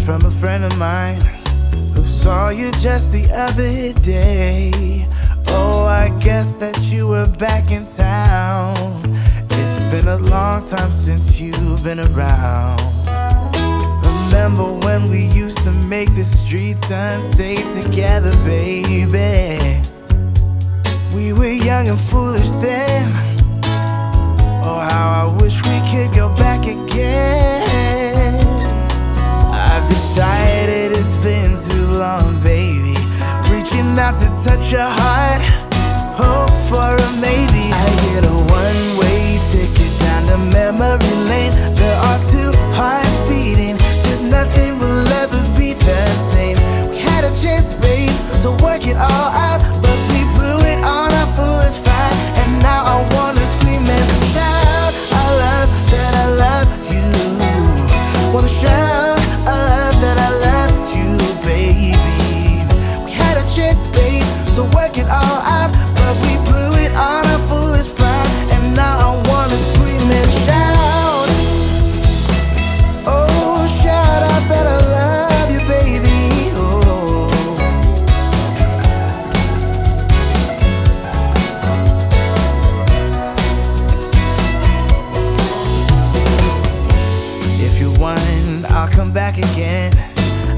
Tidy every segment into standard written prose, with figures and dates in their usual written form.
from a friend of mine who saw you just the other day. Oh, I guess that you were back in town. It's been a long time since you've been around. Remember when we used to make the streets unsafe together, baby? We were young and foolish then. Oh, how I wish we could go back again. I've decided it's been too long, baby. Reaching out to touch your heart, hope for a maybe. I get a one-way ticket down to memory lane. There are two hearts beating, just nothing will ever be the same. We had a chance, babe, to work it all out, but we blew it on our foolish pride. And now I wanna scream and shout, I love that I love you. Wanna shout, I love that I love you, baby. We had a chance, babe, to work it all out, but we blew it on our foolish pride. And now I wanna scream and shout, oh, shout out that I love you, baby. Oh. If you want, I'll come back again.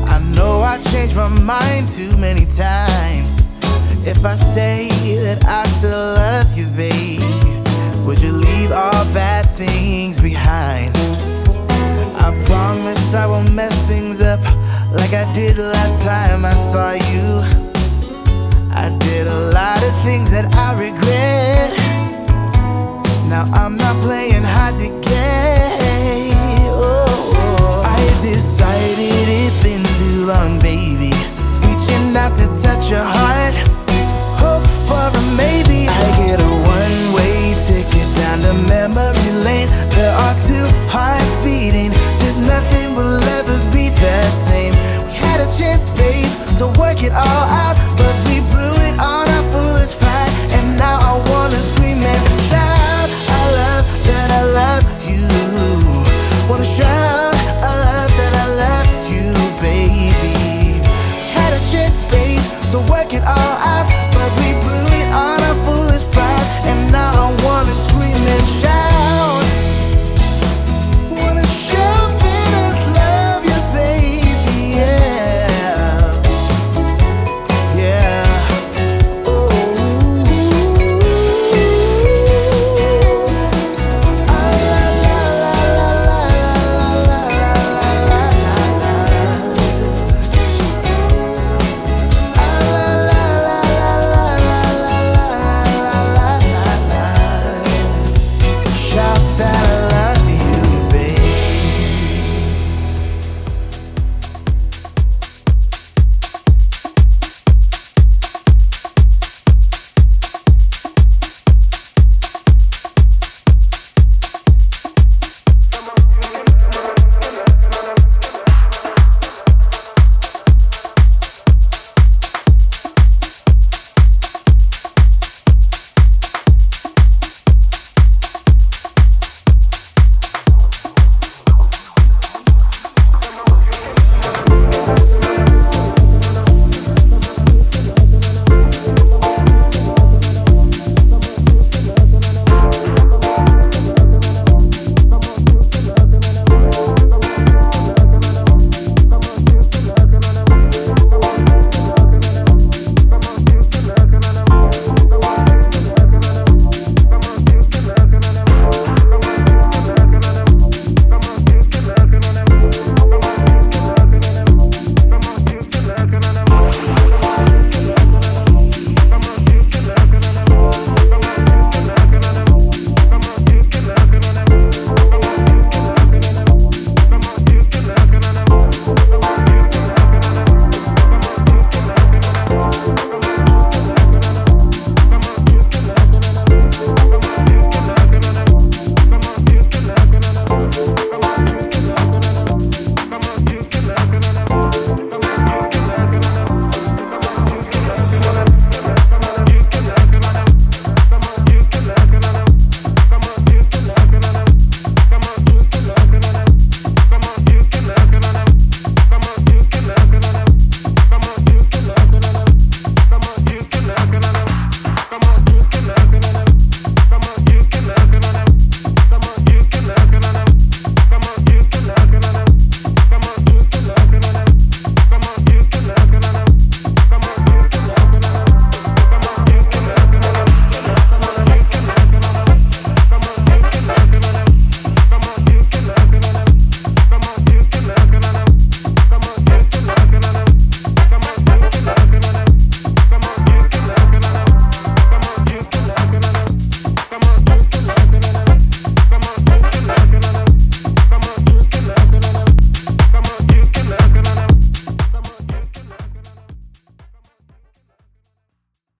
I know I changed my mind too many times. If I say that I still love you, babe, would you leave all bad things behind? I promise I won't mess things up like I did last time I saw you. I did a lot of things that I regret. Now I'm not playing hard to get. Oh, I decided it's been too long, baby. Reaching out to touch your heart, hope for a maybe. I get a one-way ticket down to memory lane. There are two hearts beating, just nothing will ever be the same. We had a chance, babe, to work it all out, but we blew